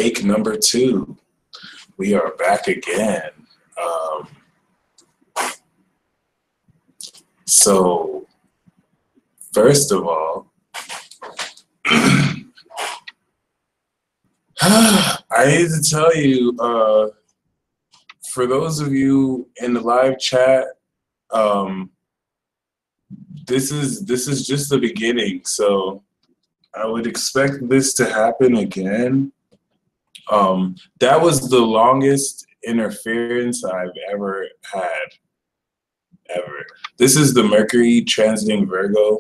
Take number 2. We are back again. So, first of all, I need to tell you, for those of you in the live chat, this is just the beginning. So I would expect this to happen again. That was the longest interference I've ever had, ever. This is the Mercury transiting Virgo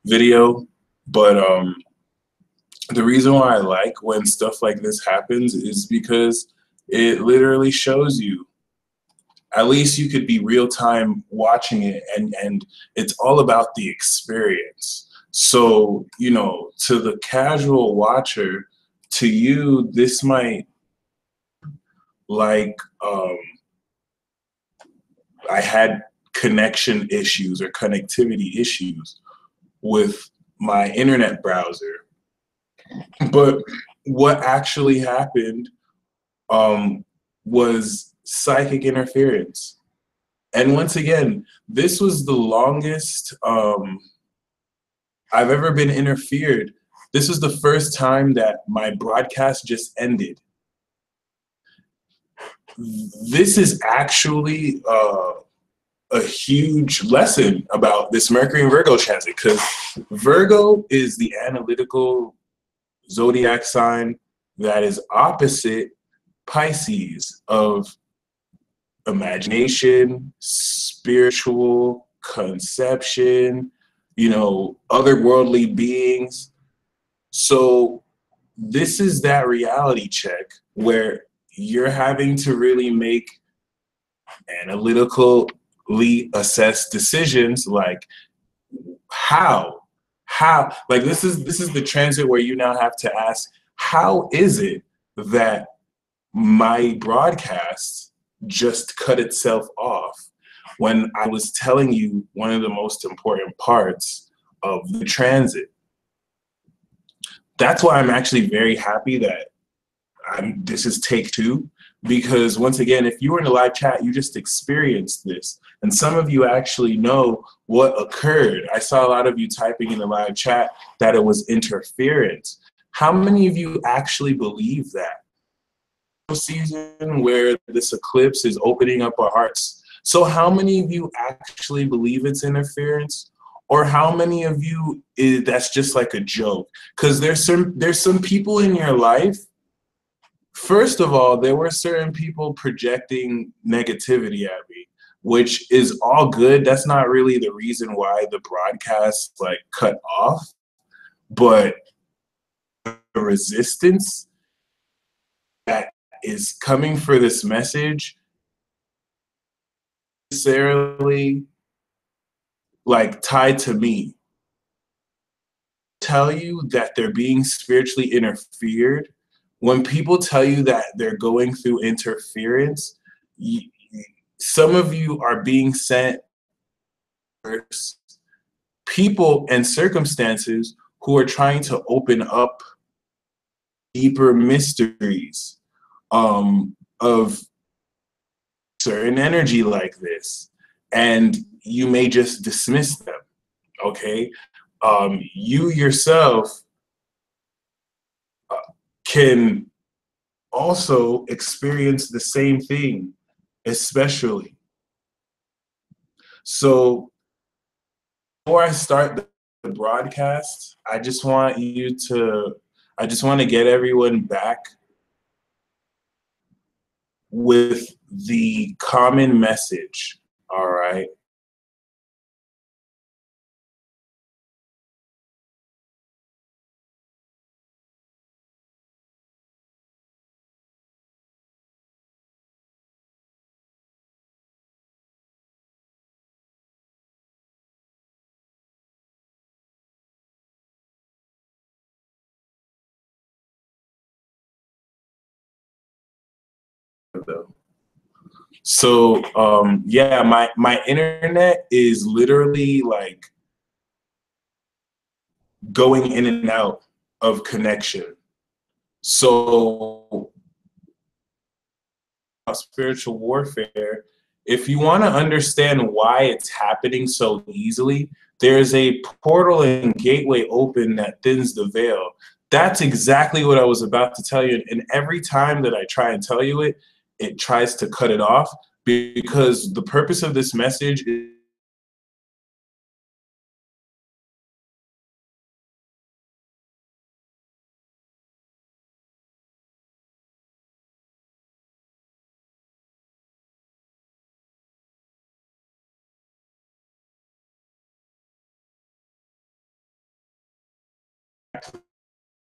video, but the reason why I like when stuff like this happens is because it literally shows you. At least you could be real time watching it, and it's all about the experience. So, you know, to the casual watcher, to you, this might like I had connection issues or connectivity issues with my internet browser. But what actually happened was psychic interference. And once again, this was the longest I've ever been interfered. This was the first time that my broadcast just ended. This is actually a huge lesson about this Mercury and Virgo transit, because Virgo is the analytical zodiac sign that is opposite Pisces, of imagination, spiritual conception, you know, otherworldly beings. So this is that reality check where you're having to really make analytically assess decisions, like how, like this is the transit where you now have to ask, how is it that my broadcast just cut itself off when I was telling you one of the most important parts of the transit? That's why I'm actually very happy that this is take 2, because once again, if you were in the live chat, you just experienced this. And some of you actually know what occurred. I saw a lot of you typing in the live chat that it was interference. How many of you actually believe that? Season where this eclipse is opening up our hearts. So how many of you actually believe it's interference? Or how many of you that's just like a joke? Because there's some people in your life. First of all, there were certain people projecting negativity at me, which is all good. That's not really the reason why the broadcast like cut off, but the resistance that is coming for this message necessarily like tied to me. Tell you that they're being spiritually interfered. When people tell you that they're going through interference, some of you are being sent people and circumstances who are trying to open up deeper mysteries of certain energy like this, and you may just dismiss them. Okay, you yourself can also experience the same thing, especially. So before I start the broadcast, I just want to get everyone back with the common message, all right? So yeah, my internet is literally like going in and out of connection. So spiritual warfare, if you want to understand why it's happening so easily, there's a portal and gateway open that thins the veil. That's exactly what I was about to tell you. And every time that I try and tell you it, it tries to cut it off, because the purpose of this message is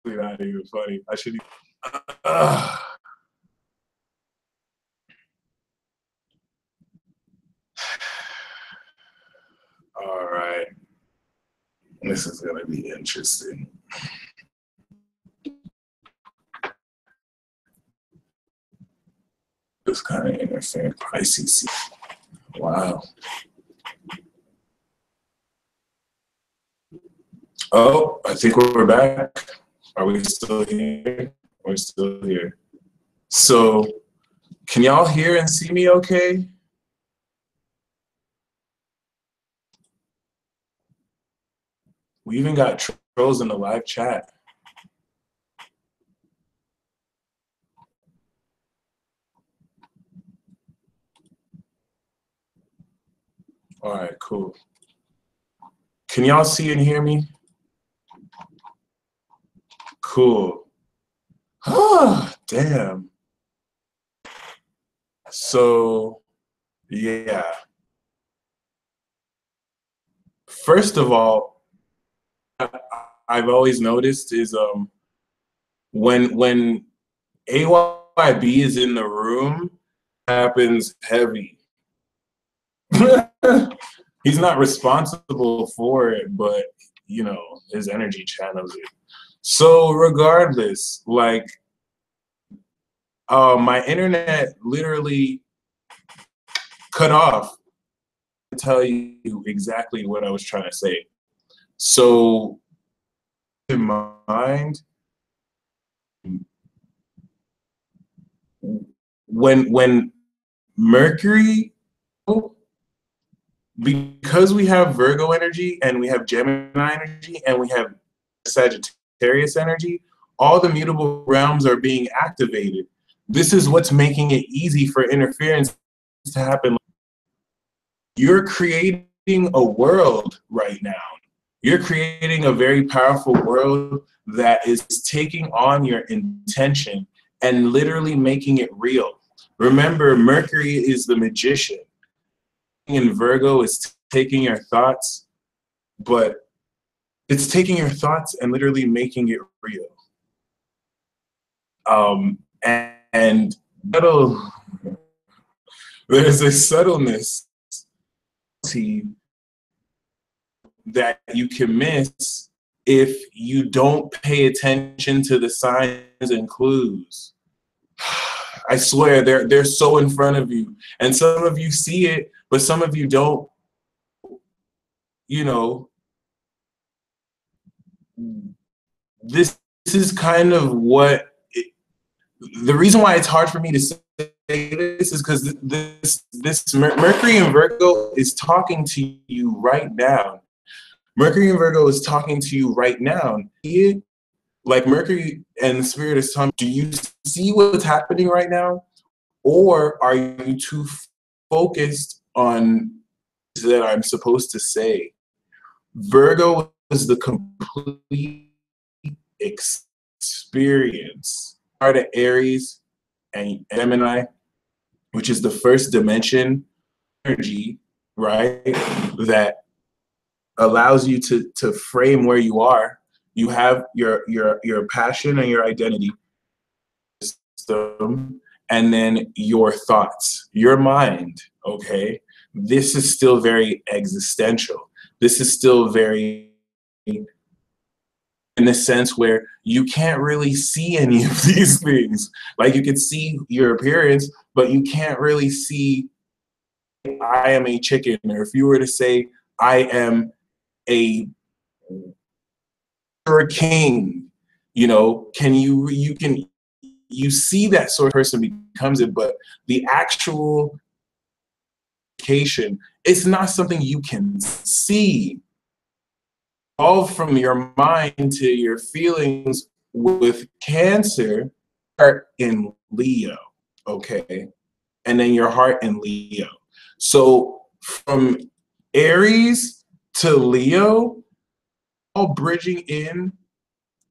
not even funny. I should. Uh, all right. This is going to be interesting. This kind of interfering Pisces. Wow. Oh, I think we're back. Are we still here? We're still here. So, can y'all hear and see me okay? We even got trolls in the live chat. All right, cool. Can y'all see and hear me? Cool. Oh, damn. So, yeah. First of all, I've always noticed is when AYB is in the room, happens heavy. He's not responsible for it, but you know, his energy channels it. So regardless, like my internet literally cut off to tell you exactly what I was trying to say. So in mind, when Mercury, because we have Virgo energy and we have Gemini energy and we have Sagittarius energy, all the mutable realms are being activated. This is what's making it easy for interference to happen. You're creating a world right now. You're creating a very powerful world that is taking on your intention and literally making it real. Remember, Mercury is the magician. In Virgo is taking your thoughts, but it's taking your thoughts and literally making it real. And subtle, there's a subtleness that you can miss if you don't pay attention to the signs and clues. I swear, they're so in front of you. And some of you see it, but some of you don't. You know, this is kind of what the reason why it's hard for me to say this is because this Mercury in Virgo is talking to you right now. Mercury in Virgo is talking to you right now. Like Mercury and the Spirit is telling, do you see what's happening right now? Or are you too focused on that I'm supposed to say? Virgo is the complete experience. Part of Aries and Gemini, which is the first dimension energy, right? That allows you to frame where you are. You have your passion and your identity system, and then your thoughts, your mind, okay? This is still very existential. This is still very in the sense where you can't really see any of these things. Like you can see your appearance, but you can't really see I am a chicken, or if you were to say I am a king, You know, you see that sort of person becomes it, but the actual communication, it's not something you can see. All from your mind to your feelings with Cancer are in Leo, okay? And then your heart in Leo. So from Aries to Leo, all bridging in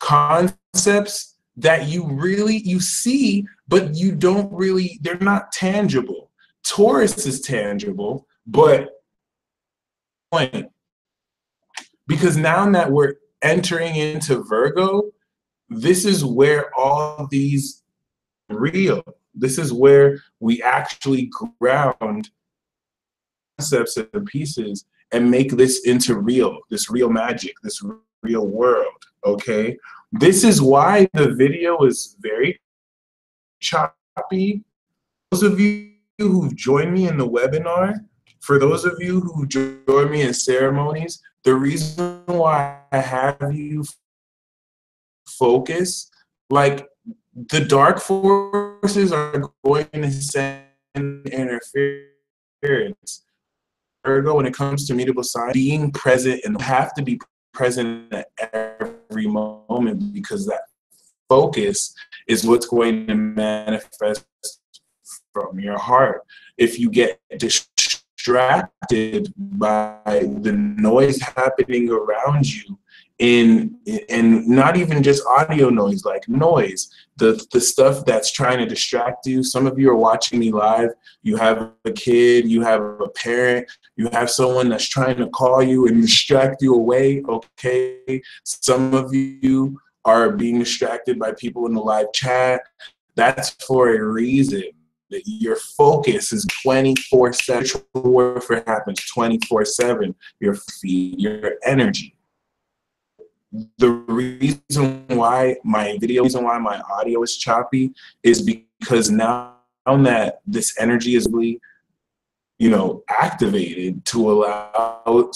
concepts that you see, but you don't really, they're not tangible. Taurus is tangible, but because now that we're entering into Virgo, this is where all these real. This is where we actually ground concepts and pieces and make this into real, this real magic, this real world, okay? This is why the video is very choppy. Those of you who've joined me in the webinar, for those of you who joined me in ceremonies, the reason why I have you focus, like the dark forces are going to send interference. Virgo, when it comes to mutable signs, being present and have to be present at every moment, because that focus is what's going to manifest from your heart. If you get distracted by the noise happening around you, and not even just audio noise, like noise, the stuff that's trying to distract you. Some of you are watching me live, you have a kid, you have a parent, you have someone that's trying to call you and distract you away, okay? Some of you are being distracted by people in the live chat. That's for a reason. That your focus is 24/7. Warfare happens 24/7. Your feed, your energy. The reason why my audio is choppy is because now that this energy is really, activated to allow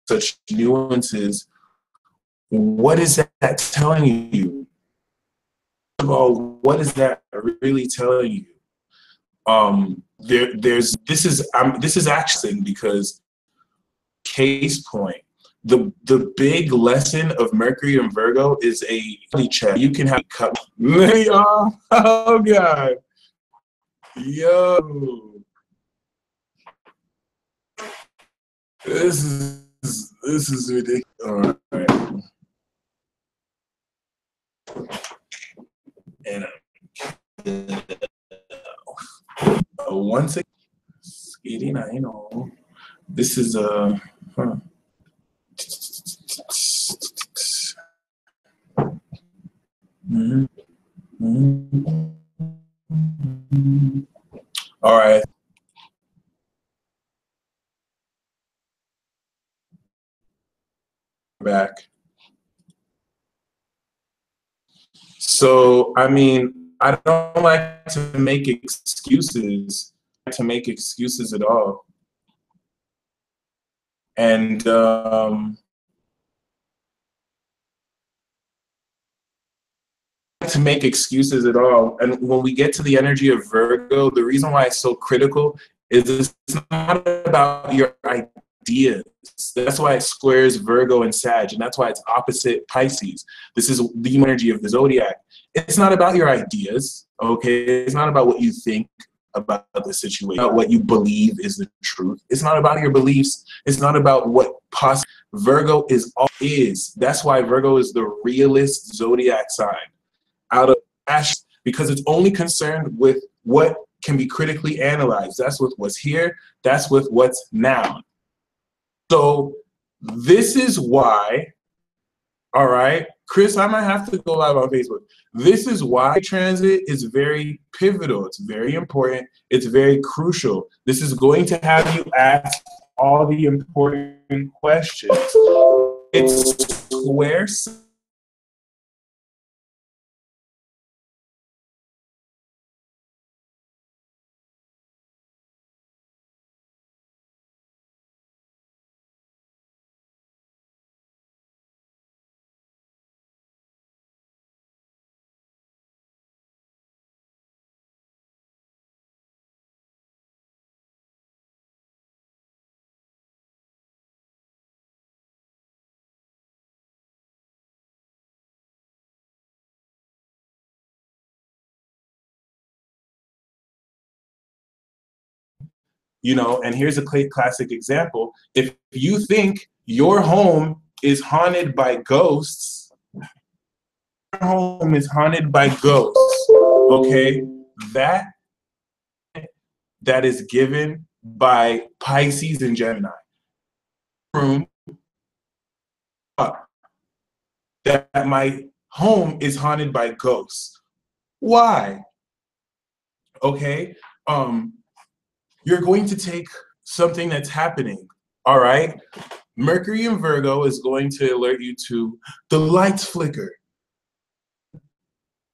such nuances, what is that telling you? What is that really telling you? This is actually, because case point, the big lesson of Mercury and Virgo is a check. You can have cut. Oh God, yo, this is ridiculous. All right, and once again, 89. This is a. All right. Back. So, I mean, I don't like to make excuses, at all. And to make excuses at all. And when we get to the energy of Virgo, the reason why it's so critical is it's not about your ideas. That's why it squares Virgo and Sag, and that's why it's opposite Pisces. This is the energy of the zodiac. It's not about your ideas, okay? It's not about what you think about the situation, about what you believe is the truth. It's not about your beliefs. It's not about what Virgo is. That's why Virgo is the realist zodiac sign out of Ash, because it's only concerned with what can be critically analyzed. That's with what's here. That's with what's now. So this is why, all right, Chris, I might have to go live on Facebook. This is why transit is very pivotal. It's very important. It's very crucial. This is going to have you ask all the important questions. It's square you know, and here's a classic example. If you think your home is haunted by ghosts, your home is haunted by ghosts, okay? That is given by Pisces and Gemini. Room that my home is haunted by ghosts. Why? Okay, you're going to take something that's happening, all right? Mercury in Virgo is going to alert you to the lights flicker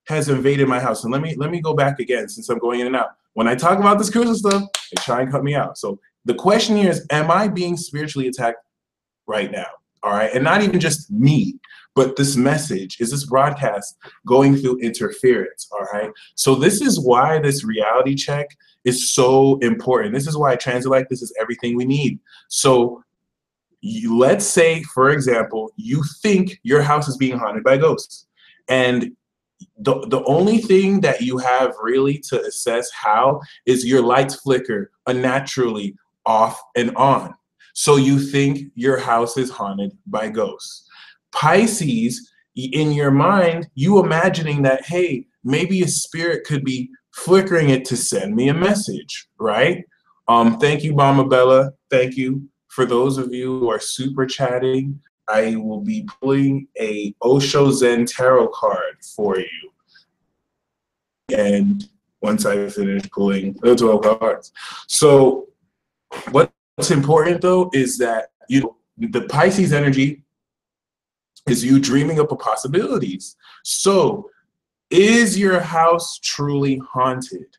has invaded my house. And let me go back again, since I'm going in and out. When I talk about this crucial stuff, they try and cut me out. So the question here is, am I being spiritually attacked right now? All right, and not even just me, but this message, is this broadcast going through interference? All right, so this is why this reality check is so important. This is why a transit like this is everything we need. So let's say, for example, you think your house is being haunted by ghosts, and the only thing that you have really to assess how is your lights flicker unnaturally off and on. So you think your house is haunted by ghosts. Pisces, in your mind, you imagining that, hey, maybe a spirit could be flickering it to send me a message, right? Thank you, Mama Bella. Thank you. For those of you who are super chatting, I will be pulling a Osho Zen tarot card for you. And once I finish pulling the 12 cards. So what's important though is that, you know, the Pisces energy is you dreaming up of possibilities. So is your house truly haunted?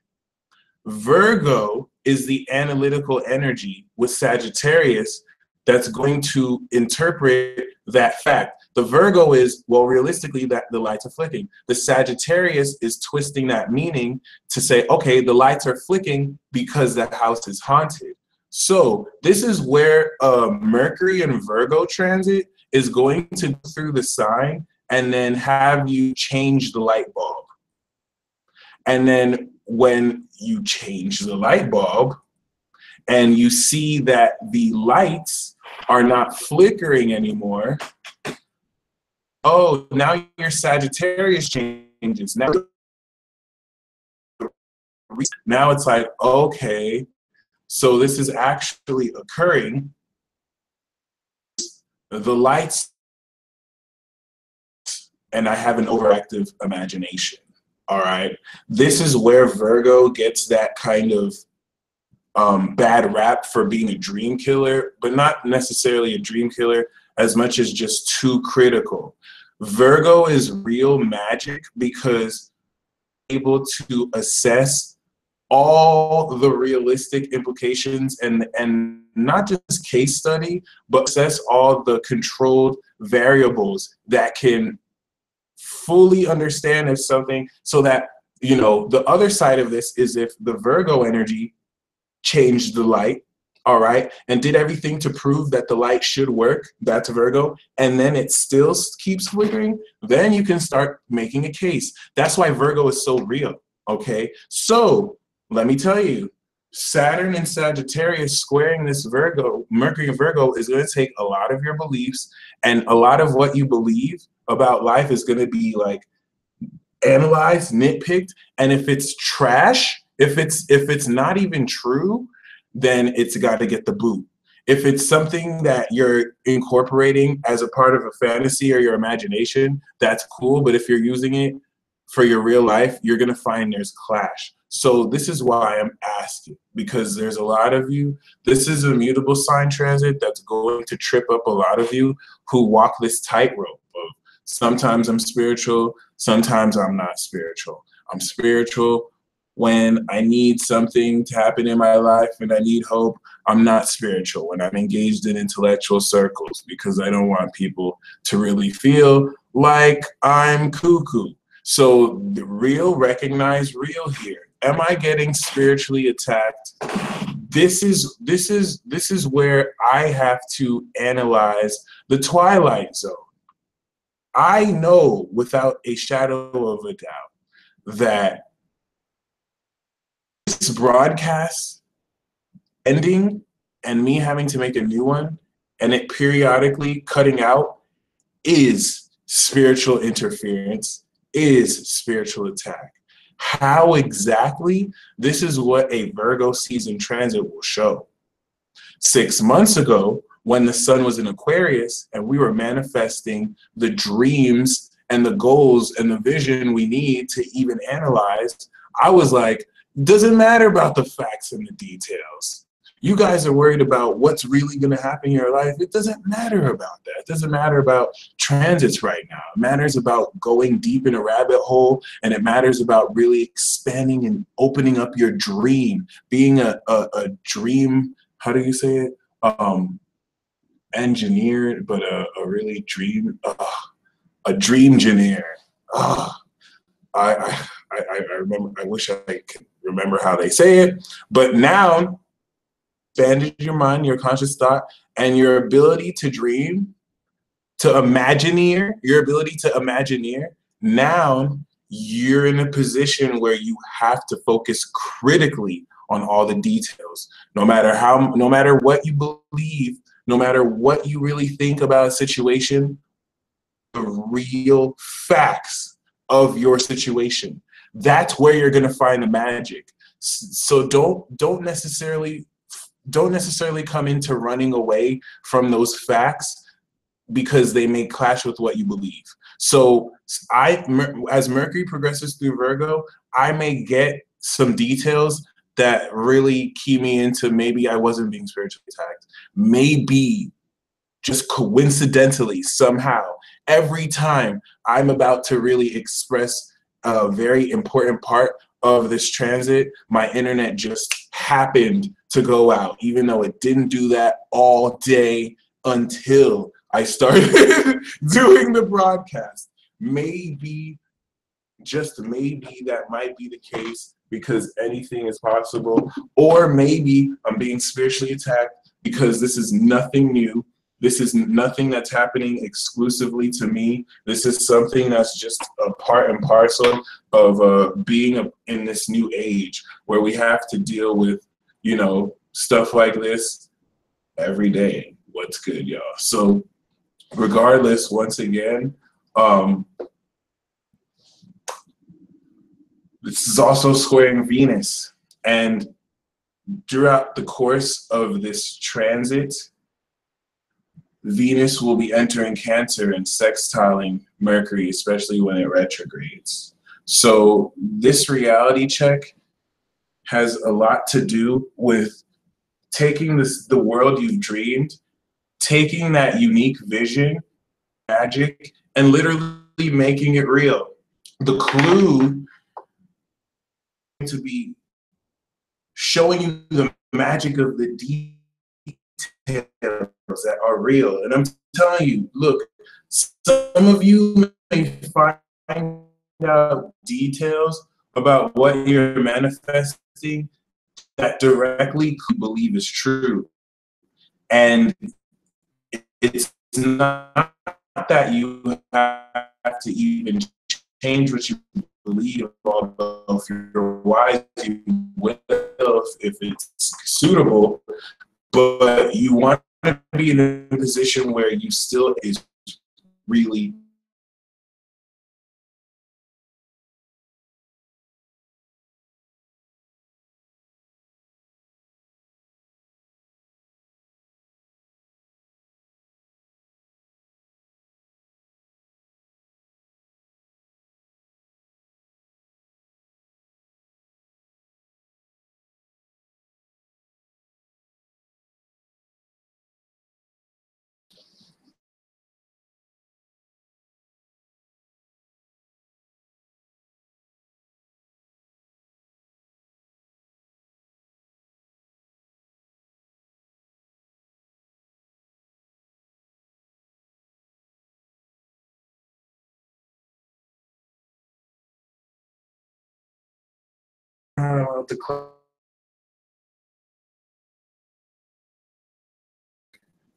Virgo is the analytical energy with Sagittarius that's going to interpret that fact. The Virgo is, well, realistically, that the lights are flicking. The Sagittarius is twisting that meaning to say, okay, the lights are flicking because the house is haunted. So this is where Mercury and Virgo transit is going to go through the sign and then have you change the light bulb. And then when you change the light bulb and you see that the lights are not flickering anymore, oh, now your Sagittarius changes. Now it's like, okay, so this is actually occurring. The lights, and I have an overactive imagination. All right, this is where Virgo gets that kind of bad rap for being a dream killer, but not necessarily a dream killer as much as just too critical. Virgo is real magic because able to assess all the realistic implications and not just case study, but assess all the controlled variables that can fully understand if something, so that, you know, the other side of this is if the Virgo energy changed the light, all right, and did everything to prove that the light should work, that's Virgo, and then it still keeps flickering, then you can start making a case. That's why Virgo is so real, okay? So let me tell you, Saturn and Sagittarius squaring this Virgo, Mercury and Virgo, is going to take a lot of your beliefs, and a lot of what you believe about life is going to be like analyzed, nitpicked, and if it's trash, if it's not even true, then it's got to get the boot. If it's something that you're incorporating as a part of a fantasy or your imagination, that's cool, but if you're using it for your real life, you're going to find there's clash. So this is why I'm asking, because there's a lot of you, this is a mutable sign transit that's going to trip up a lot of you who walk this tightrope of sometimes I'm spiritual, sometimes I'm not spiritual. I'm spiritual when I need something to happen in my life and I need hope. I'm not spiritual when I'm engaged in intellectual circles because I don't want people to really feel like I'm cuckoo. So the real, recognize real here. Am I getting spiritually attacked? This is where I have to analyze the Twilight Zone. I know without a shadow of a doubt that this broadcast ending and me having to make a new one and it periodically cutting out is spiritual interference, is spiritual attack. How exactly? This is what a Virgo season transit will show. 6 months ago, when the sun was in Aquarius and we were manifesting the dreams and the goals and the vision we need to even analyze, I was like, doesn't matter about the facts and the details. You guys are worried about what's really going to happen in your life. It doesn't matter about that. It doesn't matter about transits right now. It matters about going deep in a rabbit hole, and it matters about really expanding and opening up your dream, being a dream, how do you say it? Engineer, but a really dream, a dream engineer. I remember, I wish I could remember how they say it, but now, bandage your mind, your conscious thought, and your ability to dream, to imagineer, now you're in a position where you have to focus critically on all the details. No matter what you believe, no matter what you really think about a situation, the real facts of your situation. That's where you're gonna find the magic. So don't necessarily come into running away from those facts because they may clash with what you believe. So as Mercury progresses through Virgo, I may get some details that really key me into maybe I wasn't being spiritually attacked. Maybe just coincidentally, somehow, every time I'm about to really express a very important part of this transit, my internet just happened to go out, even though it didn't do that all day until I started doing the broadcast. Maybe, just maybe, that might be the case because anything is possible. Or maybe I'm being spiritually attacked because this is nothing new. This is nothing that's happening exclusively to me. This is something that's just a part and parcel of being in this new age where we have to deal with, you know, stuff like this every day. What's good, y'all? So regardless, once again, this is also squaring Venus. And throughout the course of this transit, Venus will be entering Cancer and sextiling Mercury, especially when it retrogrades. So this reality check has a lot to do with taking the world you've dreamed, taking that unique vision, magic, and literally making it real. The clue to be showing you the magic of the details that are real. And I'm telling you, look, some of you may find out details about what you're manifesting that directly believe is true. And it's not that you have to even change what you believe, although if you're wise, you will if it's suitable. But you want to be in a position where you still is really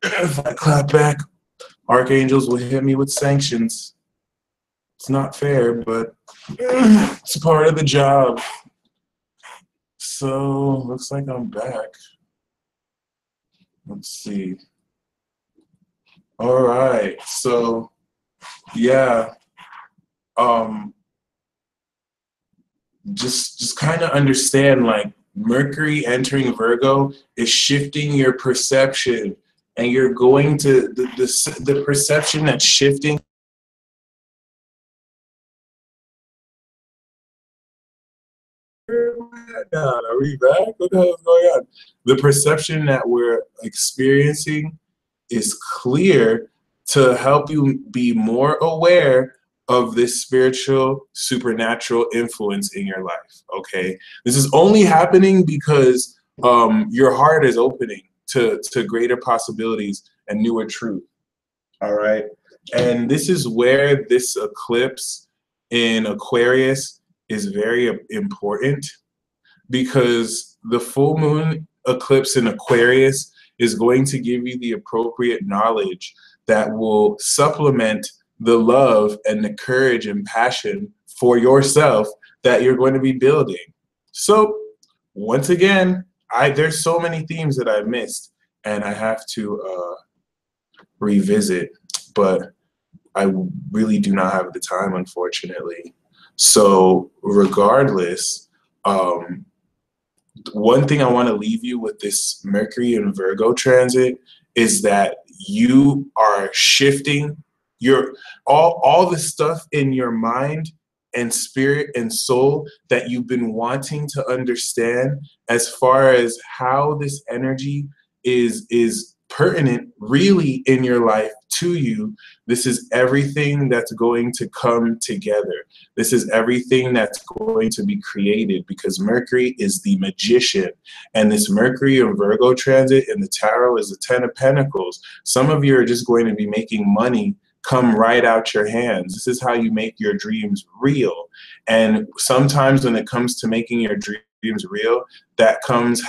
if I clap back, archangels will hit me with sanctions. It's not fair, but it's part of the job. So looks like I'm back. Let's see. All right. So yeah, um, just kind of understand, like, Mercury entering Virgo is shifting your perception, and you're going to the perception that's shifting. Are we back? What the hell is going on? The perception that we're experiencing is clear to help you be more aware of this spiritual, supernatural influence in your life. Okay, this is only happening because your heart is opening to greater possibilities and newer truth. All right, and this is where this eclipse in Aquarius is very important, because the full moon eclipse in Aquarius is going to give you the appropriate knowledge that will supplement the love and the courage and passion for yourself that you're going to be building. So once again, there's so many themes that I missed, and I have to revisit, but I really do not have the time, unfortunately. So regardless, one thing I want to leave you with this Mercury and Virgo transit is that you are shifting your all the stuff in your mind and spirit and soul that you've been wanting to understand, as far as how this energy is pertinent really in your life to you. This is everything that's going to come together. This is everything that's going to be created, because Mercury is the magician. And this Mercury and Virgo transit in the tarot is the 10 of Pentacles. Some of you are just going to be making money come right out your hands. This is how you make your dreams real. And sometimes when it comes to making your dreams real, that comes to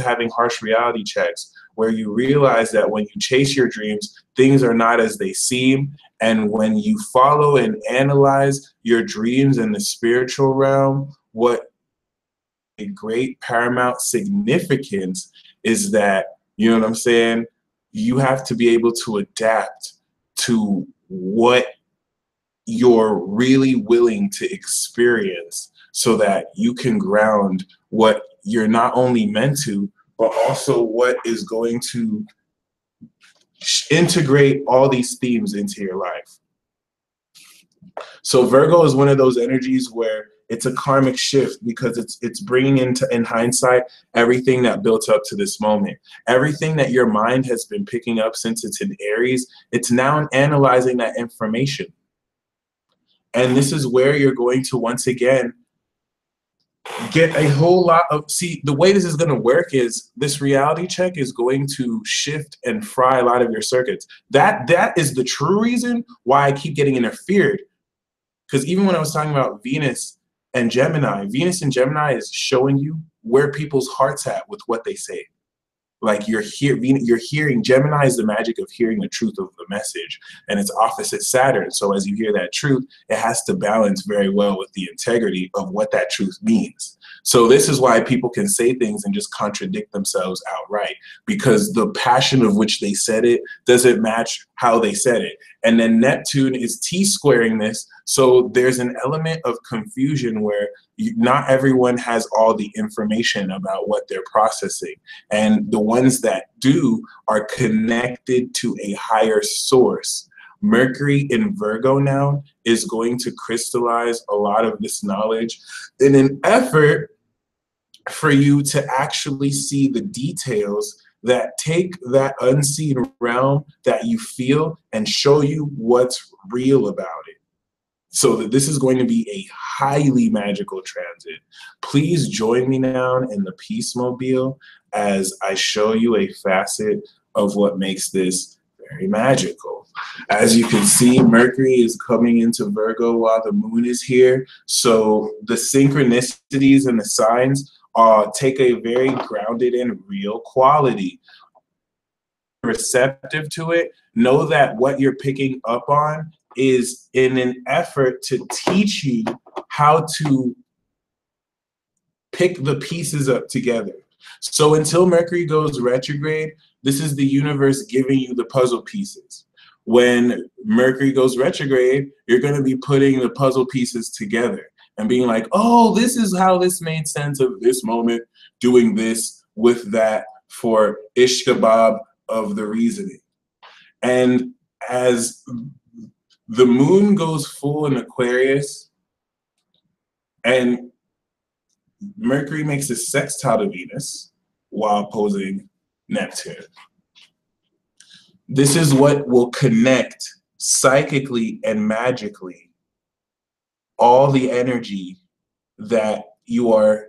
having harsh reality checks, where you realize that when you chase your dreams, things are not as they seem. And when you follow and analyze your dreams in the spiritual realm, what a great paramount significance is that, you know what I'm saying, you have to be able to adapt to what you're really willing to experience, so that you can ground what you're not only meant to, but also what is going to integrate all these themes into your life. So Virgo is one of those energies where it's a karmic shift, because it's bringing into, in hindsight, everything that built up to this moment. Everything that your mind has been picking up since it's in Aries, it's now analyzing that information. And this is where you're going to once again get a whole lot of, see, the way this is going to work is this reality check is going to shift and fry a lot of your circuits. That is the true reason why I keep getting interfered. Because even when I was talking about Venus and Gemini is showing you where people's heart's at with what they say. Like, you're hearing, Gemini is the magic of hearing the truth of the message, and it's opposite Saturn. So as you hear that truth, it has to balance very well with the integrity of what that truth means. So this is why people can say things and just contradict themselves outright, because the passion of which they said it doesn't match how they said it. And then Neptune is T-squaring this, so there's an element of confusion where not everyone has all the information about what they're processing. And the ones that do are connected to a higher source. Mercury in Virgo now is going to crystallize a lot of this knowledge in an effort for you to actually see the details that take that unseen realm that you feel and show you what's real about it. So that this is going to be a highly magical transit. Please join me now in the Peace Mobile as I show you a facet of what makes this very magical. As you can see, Mercury is coming into Virgo while the moon is here. So the synchronicities and the signs take a very grounded and real quality. Receptive to it, know that what you're picking up on is in an effort to teach you how to pick the pieces up together. So until Mercury goes retrograde, This is the universe giving you the puzzle pieces. When Mercury goes retrograde, you're going to be putting the puzzle pieces together and being like, oh, this is how this made sense of this moment, doing this with that for ish kebab of the reasoning. And as the moon goes full in Aquarius and Mercury makes a sextile to Venus while opposing Neptune, this is what will connect psychically and magically all the energy that you are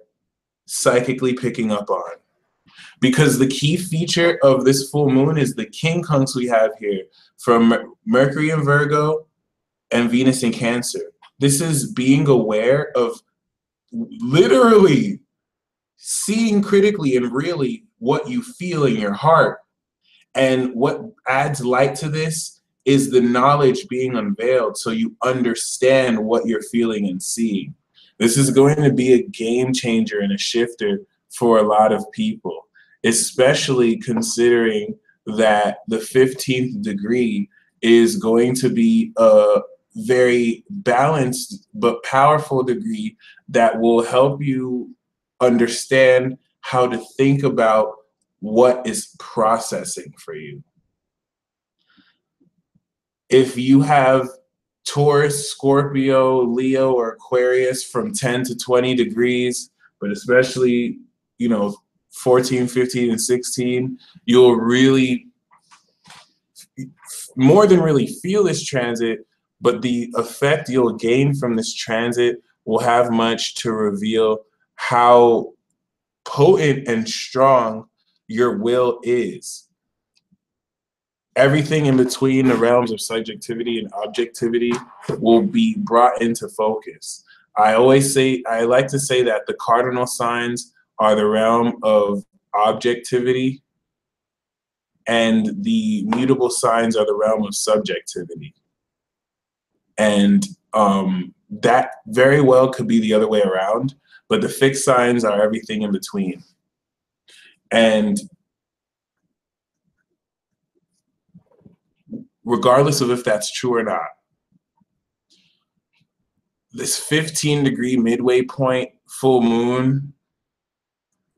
psychically picking up on. Because the key feature of this full moon is the quincunx we have here from Mercury in Virgo and Venus in Cancer. This is being aware of literally seeing critically and really what you feel in your heart. And what adds light to this is the knowledge being unveiled so you understand what you're feeling and seeing. This is going to be a game changer and a shifter for a lot of people, especially considering that the 15th degree is going to be a very balanced but powerful degree that will help you understand how to think about what is processing for you. If you have Taurus, Scorpio, Leo, or Aquarius from 10 to 20 degrees, but especially, 14, 15, and 16, you'll really, more than really feel this transit, but the effect you'll gain from this transit will have much to reveal how potent and strong your will is. Everything in between the realms of subjectivity and objectivity will be brought into focus. I like to say that the cardinal signs are the realm of objectivity and the mutable signs are the realm of subjectivity. And that very well could be the other way around, but the fixed signs are everything in between. And regardless of if that's true or not, this 15-degree midway point full moon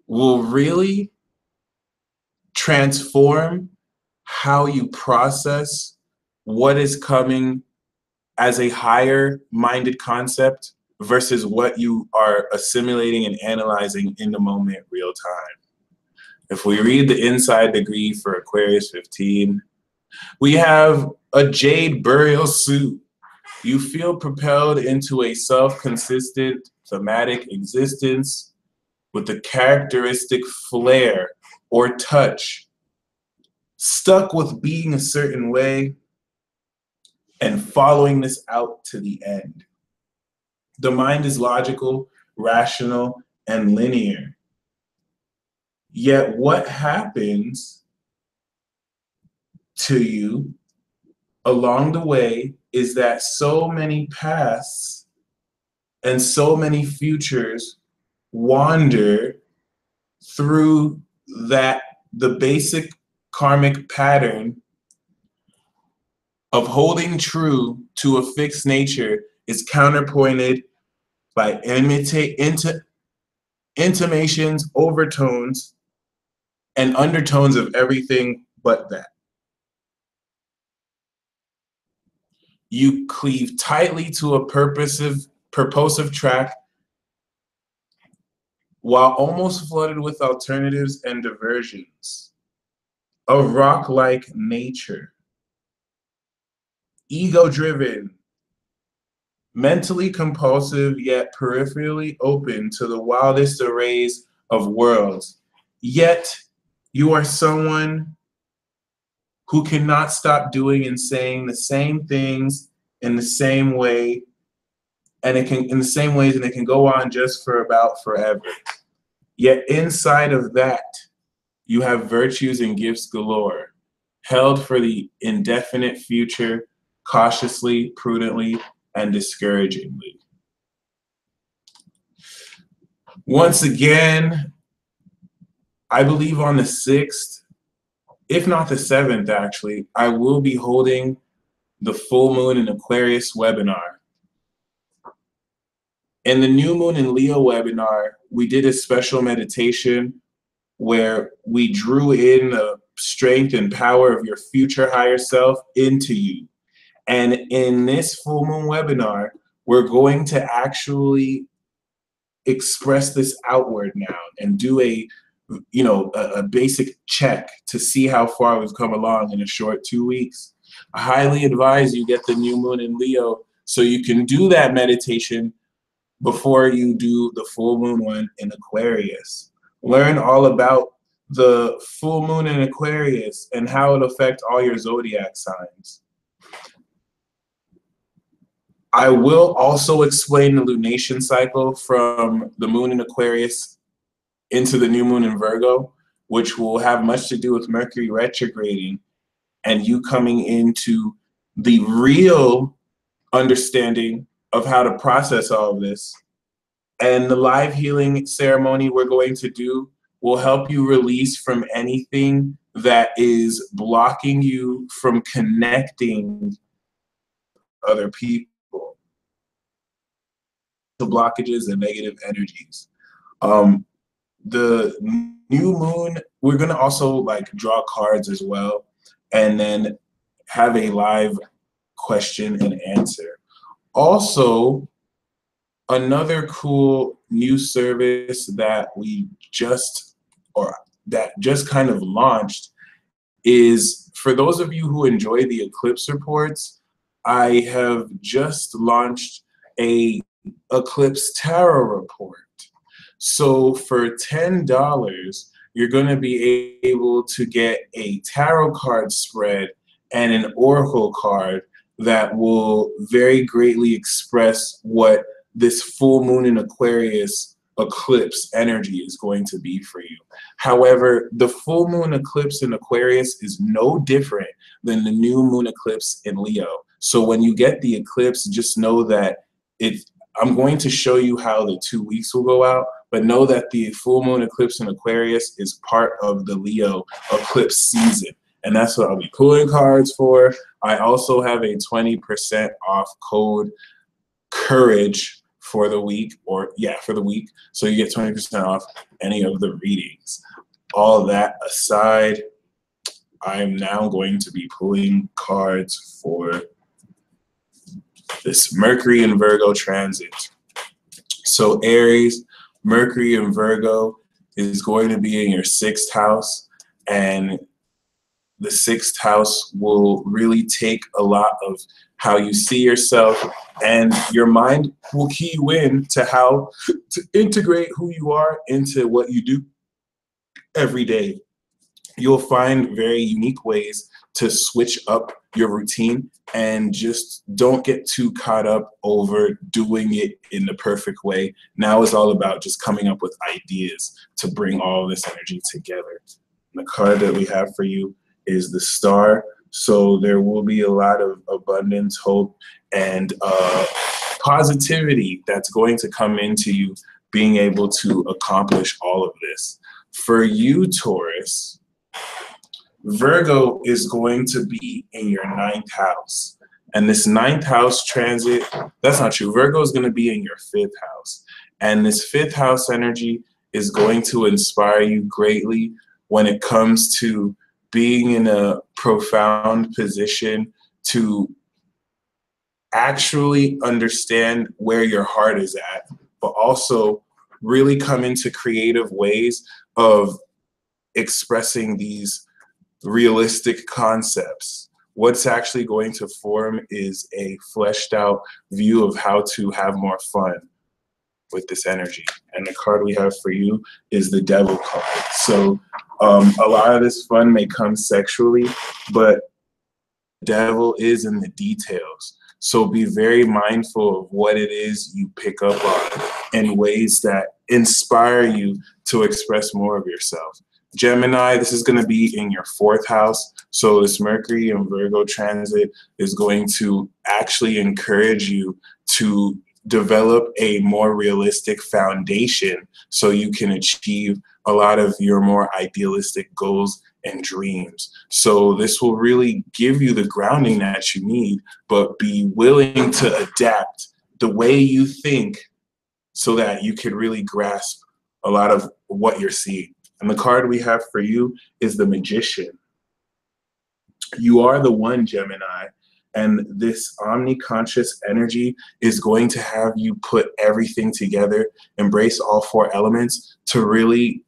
will really transform how you process what is coming as a higher-minded concept versus what you are assimilating and analyzing in the moment real time. If we read the inside degree for Aquarius 15, we have a jade burial suit. You feel propelled into a self-consistent thematic existence with the characteristic flair or touch, stuck with being a certain way and following this out to the end. The mind is logical, rational, and linear. Yet what happens to you along the way is that so many pasts and so many futures wander through the basic karmic pattern of holding true to a fixed nature is counterpointed by intimations, overtones, and undertones of everything but that. You cleave tightly to a purposive track while almost flooded with alternatives and diversions. A rock-like nature. Ego-driven. Mentally compulsive, yet peripherally open to the wildest arrays of worlds. Yet, you are someone who cannot stop doing and saying the same things in the same way, and it can go on just for about forever. Yet inside of that, you have virtues and gifts galore, held for the indefinite future, cautiously, prudently, and discouragingly. Once again, I believe on the 6th, if not the 7th actually, I will be holding the full moon in Aquarius webinar. In the new moon in Leo webinar, we did a special meditation where we drew in the strength and power of your future higher self into you. And in this full moon webinar, we're going to actually express this outward now and do a basic check to see how far we've come along in a short 2 weeks. I highly advise you get the new moon in Leo so you can do that meditation before you do the full moon one in Aquarius. Learn all about the full moon in Aquarius and how it affects all your zodiac signs. I will also explain the lunation cycle from the moon in Aquarius into the new moon in Virgo, which will have much to do with Mercury retrograding and you coming into the real understanding of how to process all of this. And the live healing ceremony we're going to do will help you release from anything that is blocking you from connecting with other people. The blockages and negative energies. The new moon, we're going to also like draw cards as well, and then have a live question and answer. Also, another cool new service that that just kind of launched is for those of you who enjoy the eclipse reports, I have just launched a eclipse tarot report. So for $10, you're going to be able to get a tarot card spread and an oracle card that will very greatly express what this full moon in Aquarius eclipse energy is going to be for you. However, the full moon eclipse in Aquarius is no different than the new moon eclipse in Leo. So when you get the eclipse, just know that I'm going to show you how the 2 weeks will go out, but know that the full moon eclipse in Aquarius is part of the Leo eclipse season. And that's what I'll be pulling cards for. I also have a 20% off code, Courage, for the week, for the week. So you get 20% off any of the readings. All that aside, I am now going to be pulling cards for this Mercury and Virgo transit. So Aries, Mercury and Virgo is going to be in your 6th house, and the 6th house will really take a lot of how you see yourself, and your mind will key you in to how to integrate who you are into what you do every day. You'll find very unique ways to switch up your routine, and just don't get too caught up over doing it in the perfect way. Now it's all about just coming up with ideas to bring all this energy together. And the card that we have for you is the Star. So there will be a lot of abundance, hope, and positivity that's going to come into you being able to accomplish all of this. For you, Taurus, Virgo is going to be in your 9th house. And this 9th house transit, that's not true. Virgo is going to be in your 5th house. And this 5th house energy is going to inspire you greatly when it comes to being in a profound position to actually understand where your heart is at, but also really come into creative ways of expressing these realistic concepts. What's actually going to form is a fleshed out view of how to have more fun with this energy. And the card we have for you is the Devil card. So a lot of this fun may come sexually, but the devil is in the details. So be very mindful of what it is you pick up on in ways that inspire you to express more of yourself. Gemini, this is going to be in your 4th house. So this Mercury and Virgo transit is going to actually encourage you to develop a more realistic foundation so you can achieve a lot of your more idealistic goals and dreams. So this will really give you the grounding that you need, but be willing to adapt the way you think so that you can really grasp a lot of what you're seeing. And the card we have for you is the Magician. You are the one, Gemini, and this omniconscious energy is going to have you put everything together, embrace all four elements to really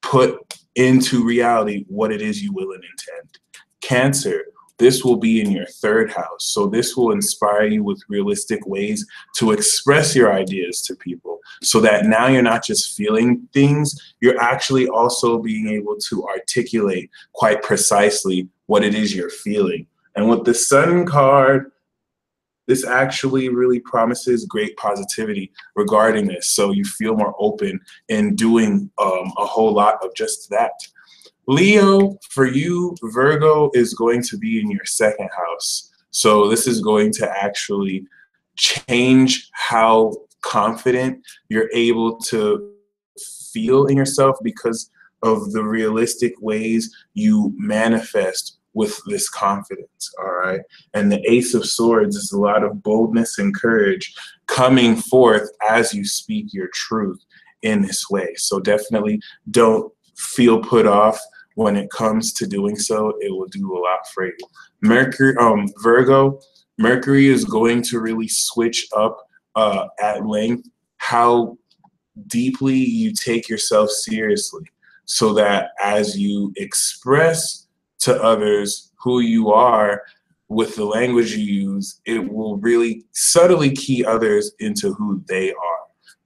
put into reality what it is you will and intend. Cancer, this will be in your third house. So this will inspire you with realistic ways to express your ideas to people so that now you're not just feeling things, you're actually also being able to articulate quite precisely what it is you're feeling. And with the Sun card, this actually really promises great positivity regarding this. So you feel more open in doing a whole lot of just that. Leo, for you, Virgo is going to be in your second house. So this is going to actually change how confident you're able to feel in yourself because of the realistic ways you manifest with this confidence, all right? And the Ace of Swords is a lot of boldness and courage coming forth as you speak your truth in this way. So definitely don't feel put off when it comes to doing so. It will do a lot for you. Mercury, Virgo, Mercury is going to really switch up at length how deeply you take yourself seriously, so that as you express to others who you are with the language you use, it will really subtly key others into who they are.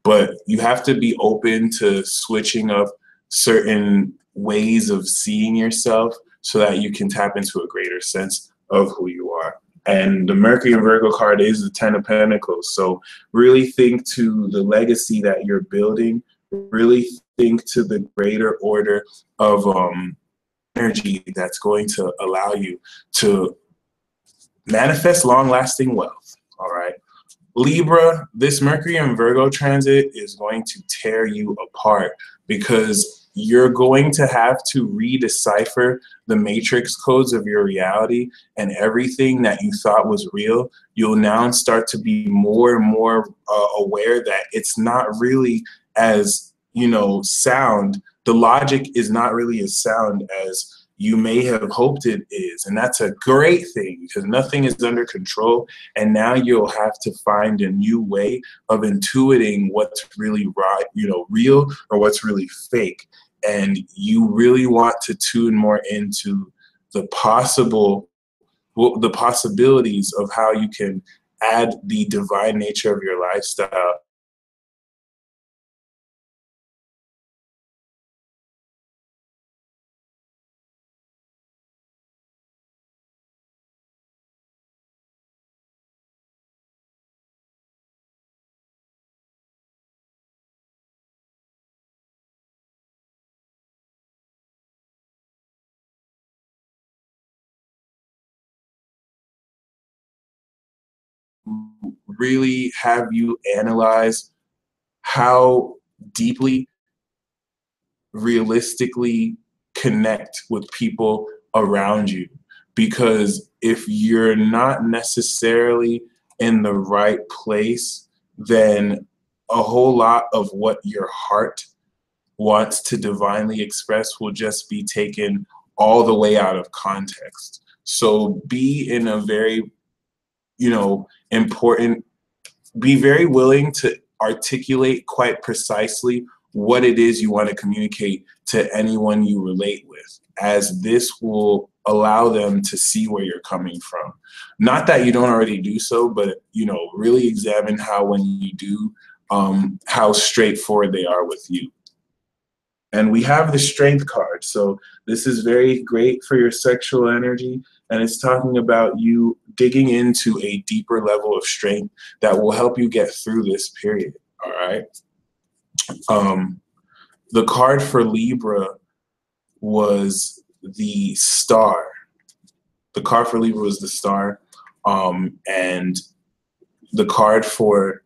But you have to be open to switching up certain ways of seeing yourself so that you can tap into a greater sense of who you are. And the Mercury and Virgo card is the 10 of Pentacles. So really think to the legacy that you're building. Really think to the greater order of energy that's going to allow you to manifest long-lasting wealth, all right? Libra, this Mercury and Virgo transit is going to tear you apart because you're going to have to redecipher the matrix codes of your reality, and everything that you thought was real, you'll now start to be more and more aware that it's not really as, sound. The logic is not really as sound as you may have hoped it is. And that's a great thing because nothing is under control. And now you'll have to find a new way of intuiting what's really right, real or what's really fake. And you really want to tune more into the possibilities of how you can add the divine nature of your lifestyle really have you analyze how deeply, realistically connect with people around you. Because if you're not necessarily in the right place, then a whole lot of what your heart wants to divinely express will just be taken all the way out of context. So be in a very, important, be very willing to articulate quite precisely what it is you want to communicate to anyone you relate with, as this will allow them to see where you're coming from. Not that you don't already do so, but, really examine how when you do, how straightforward they are with you. And we have the Strength card. So this is very great for your sexual energy. And it's talking about you digging into a deeper level of strength that will help you get through this period. All right. The card for Libra was the Star. The card for Libra was the Star. And the card for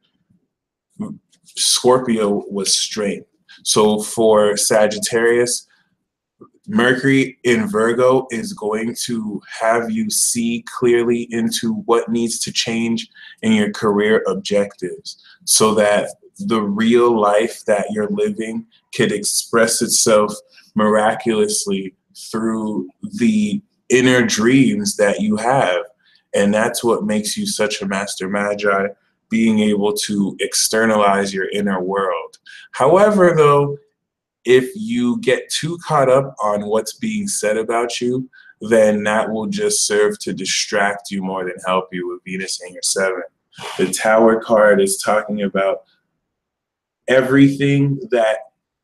Scorpio was Strength. So for Sagittarius, Mercury in Virgo is going to have you see clearly into what needs to change in your career objectives so that the real life that you're living could express itself miraculously through the inner dreams that you have. And that's what makes you such a master magi, being able to externalize your inner world. However, though, if you get too caught up on what's being said about you, then that will just serve to distract you more than help you with Venus in your seventh. The Tower card is talking about everything that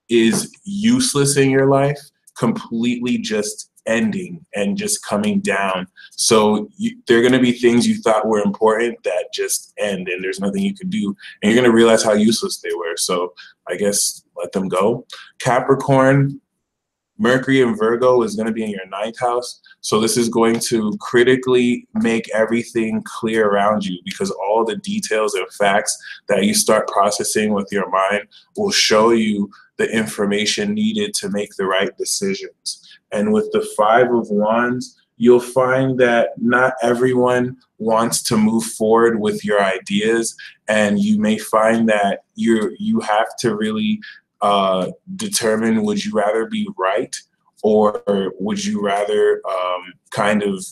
is useless in your life completely just ending and just coming down. So there are going to be things you thought were important that just end, and there's nothing you can do, and you're going to realize how useless they were. So I guess let them go. Capricorn, Mercury and Virgo is going to be in your ninth house. So this is going to critically make everything clear around you, because all the details and facts that you start processing with your mind will show you the information needed to make the right decisions. And with the Five of Wands, you'll find that not everyone wants to move forward with your ideas, and you may find that you have to really determine, would you rather be right, or would you rather kind of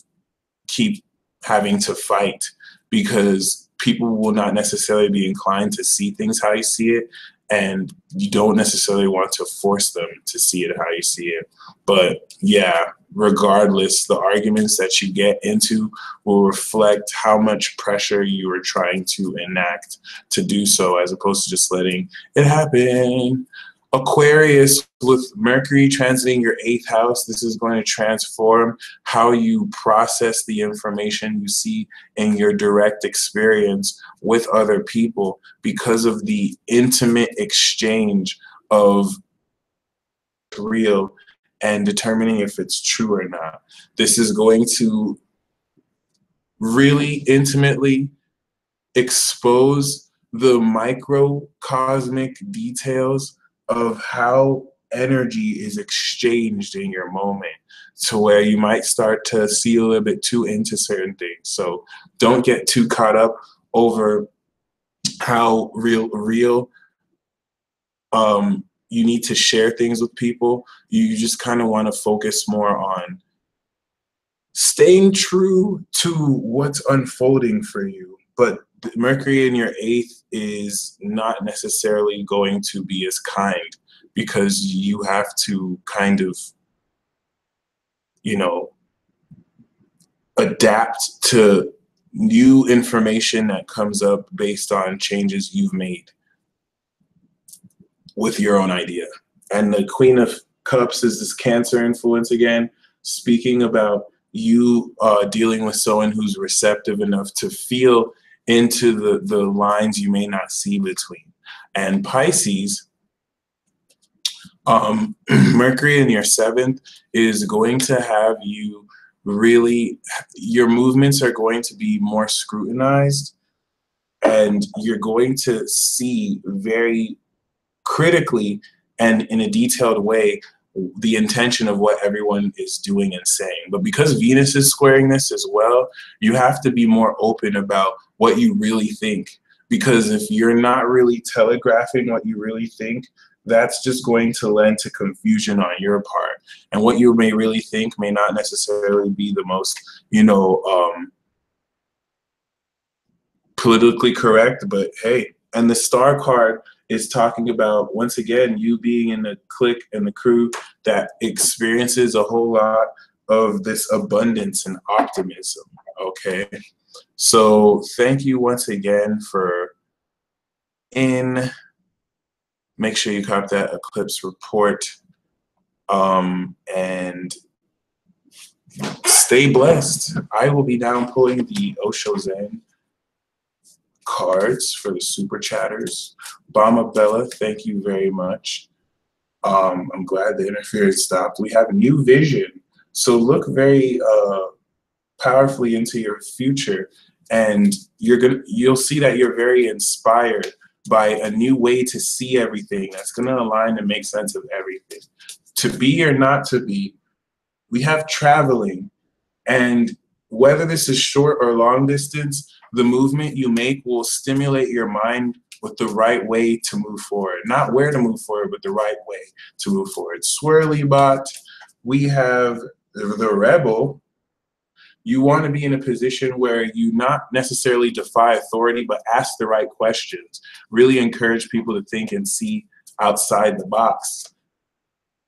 keep having to fight, because people will not necessarily be inclined to see things how you see it, and you don't necessarily want to force them to see it how you see it. But yeah, regardless, the arguments that you get into will reflect how much pressure you are trying to enact to do so, as opposed to just letting it happen. Aquarius, with Mercury transiting your eighth house, this is going to transform how you process the information you see in your direct experience with other people, because of the intimate exchange of real and determining if it's true or not. This is going to really intimately expose the microcosmic details of how energy is exchanged in your moment, to where you might start to see a little bit too into certain things. So don't get too caught up over how real you need to share things with people. You just kind of want to focus more on staying true to what's unfolding for you. But Mercury in your eighth is not necessarily going to be as kind, because you have to kind of, adapt to new information that comes up based on changes you've made with your own idea. And the Queen of Cups is this Cancer influence again, speaking about you dealing with someone who's receptive enough to feel into the lines you may not see between. And Pisces, Mercury in your seventh is going to have you really, your movements are going to be more scrutinized, and you're going to see very critically and in a detailed way the intention of what everyone is doing and saying. But because Venus is squaring this as well, you have to be more open about what you really think. Because if you're not really telegraphing what you really think, that's just going to lend to confusion on your part. And what you may really think may not necessarily be the most, politically correct, but hey. And the Star card is talking about, once again, you being in the clique and the crew that experiences a whole lot of this abundance and optimism, okay? So thank you once again for make sure you copy that eclipse report, and stay blessed. I will be down pulling the Osho Zen cards for the super chatters. Bama Bella, thank you very much. I'm glad the interference stopped. We have new vision, so look very powerfully into your future, and you'll see that you're very inspired by a new way to see everything that's going to align and make sense of everything. To be or not to be, We have traveling. And whether this is short or long distance, the movement you make will stimulate your mind with the right way to move forward. Not where to move forward, but the right way to move forward. Swirly bot, we have the rebel. You want to be in a position where you not necessarily defy authority, but ask the right questions. Really encourage people to think and see outside the box.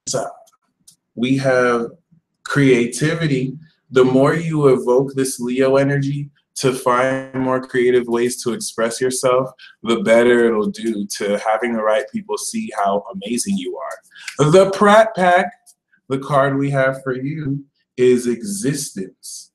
So we have creativity. The more you evoke this Leo energy to find more creative ways to express yourself, the better it'll do to having the right people see how amazing you are. The Prat Pack, the card we have for you, is existence.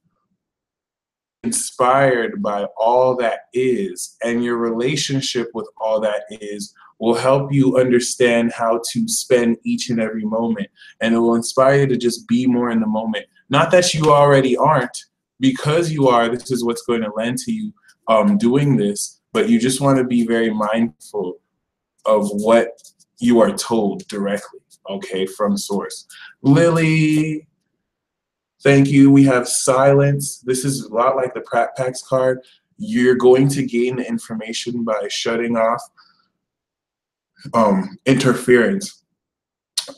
Inspired by all that is, and your relationship with all that is will help you understand how to spend each and every moment, and it will inspire you to just be more in the moment. Not that you already aren't, because you are. This is what's going to lend to you doing this, but you just want to be very mindful of what you are told directly, okay, from source. Lily, thank you. We have silence. This is a lot like the Prat Pack's card. You're going to gain the information by shutting off interference.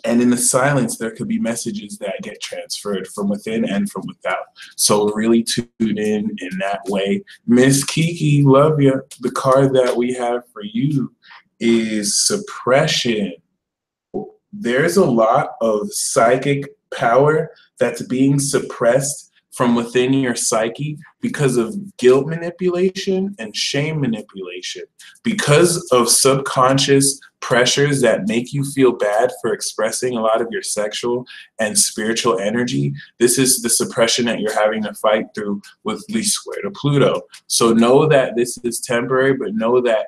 And in the silence, there could be messages that get transferred from within and from without. So really tune in that way. Miss Kiki, love you. The card that we have for you is suppression. There's a lot of psychic power that's being suppressed from within your psyche because of guilt manipulation and shame manipulation, because of subconscious pressures that make you feel bad for expressing a lot of your sexual and spiritual energy. This is the suppression that you're having to fight through with least square to Pluto. So know that this is temporary, but know that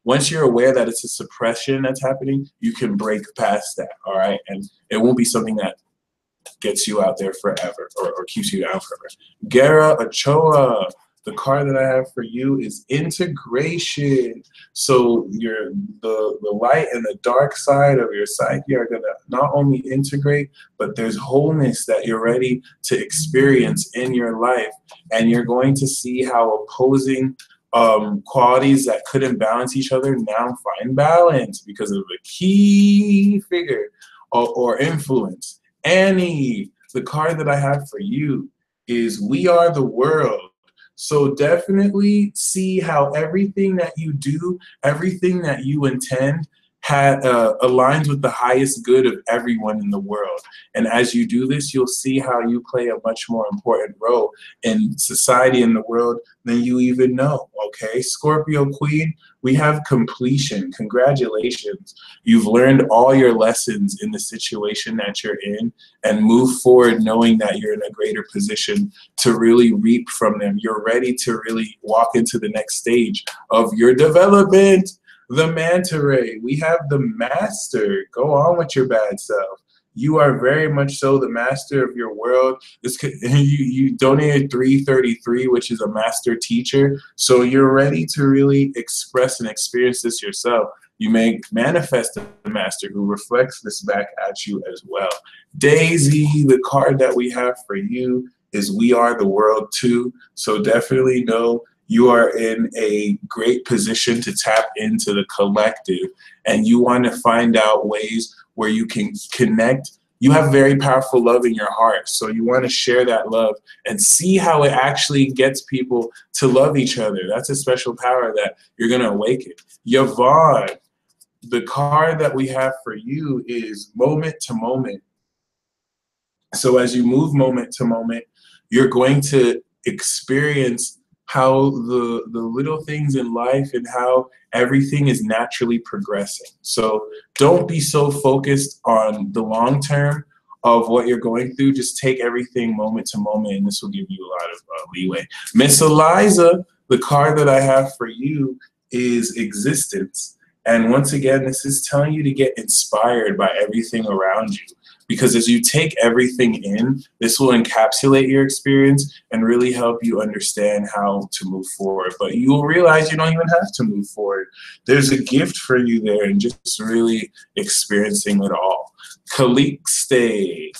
once you're aware that it's a suppression that's happening, you can break past that, all right? And it won't be something that gets you out there forever or keeps you down forever. Guerra Ochoa, the card that I have for you is integration. So the light and the dark side of your psyche are gonna not only integrate, but there's wholeness that you're ready to experience in your life. And you're going to see how opposing qualities that couldn't balance each other now find balance because of a key figure or influence. Annie, the card that I have for you is We Are the World. So definitely see how everything that you do, everything that you intend, aligns with the highest good of everyone in the world. And as you do this, you'll see how you play a much more important role in society and the world than you even know, okay? Scorpio Queen, we have completion. Congratulations. You've learned all your lessons in the situation that you're in and move forward knowing that you're in a greater position to really reap from them. You're ready to really walk into the next stage of your development. The Manta Ray, we have the Master. Go on with your bad self. You are very much so the master of your world. You donated 333, which is a master teacher. So you're ready to really express and experience this yourself. You may manifest a master who reflects this back at you as well. Daisy, the card that we have for you is We Are the World too. So definitely know you are in a great position to tap into the collective, and you want to find out ways where you can connect. You have very powerful love in your heart, so you want to share that love and see how it actually gets people to love each other. That's a special power that you're going to awaken. Yvonne, the card that we have for you is Moment to Moment. So as you move moment to moment, you're going to experience how the little things in life and how everything is naturally progressing. So don't be so focused on the long term of what you're going through. Just take everything moment to moment, and this will give you a lot of leeway. Miss Eliza, the card that I have for you is Existence. And once again, this is telling you to get inspired by everything around you. Because as you take everything in, this will encapsulate your experience and really help you understand how to move forward. But you will realize you don't even have to move forward. There's a gift for you there and just really experiencing it all. Calixte,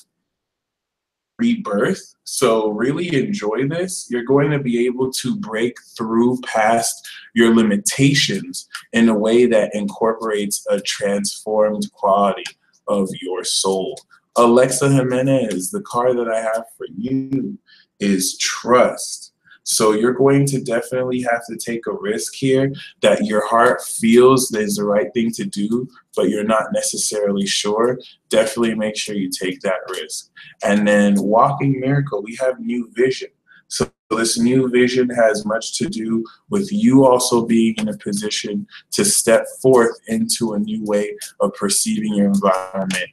rebirth. So really enjoy this. You're going to be able to break through past your limitations in a way that incorporates a transformed quality of your soul. Alexa Jimenez, the card that I have for you is trust. So you're going to definitely have to take a risk here that your heart feels is the right thing to do, but you're not necessarily sure. Definitely make sure you take that risk. And then walking miracle, we have new vision. So this new vision has much to do with you also being in a position to step forth into a new way of perceiving your environment.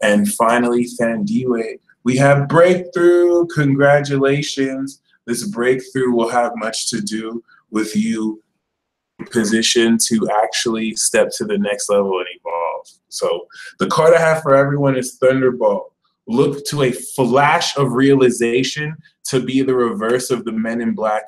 And finally, Thandiwe, we have breakthrough. Congratulations. This breakthrough will have much to do with you in position to actually step to the next level and evolve. So the card I have for everyone is Thunderbolt. Look to a flash of realization to be the reverse of the Men in Black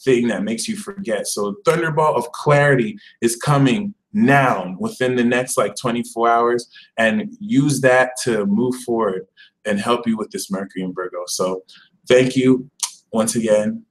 thing that makes you forget. So Thunderbolt of clarity is coming now within the next like 24 hours, and use that to move forward and help you with this Mercury and Virgo. So thank you once again.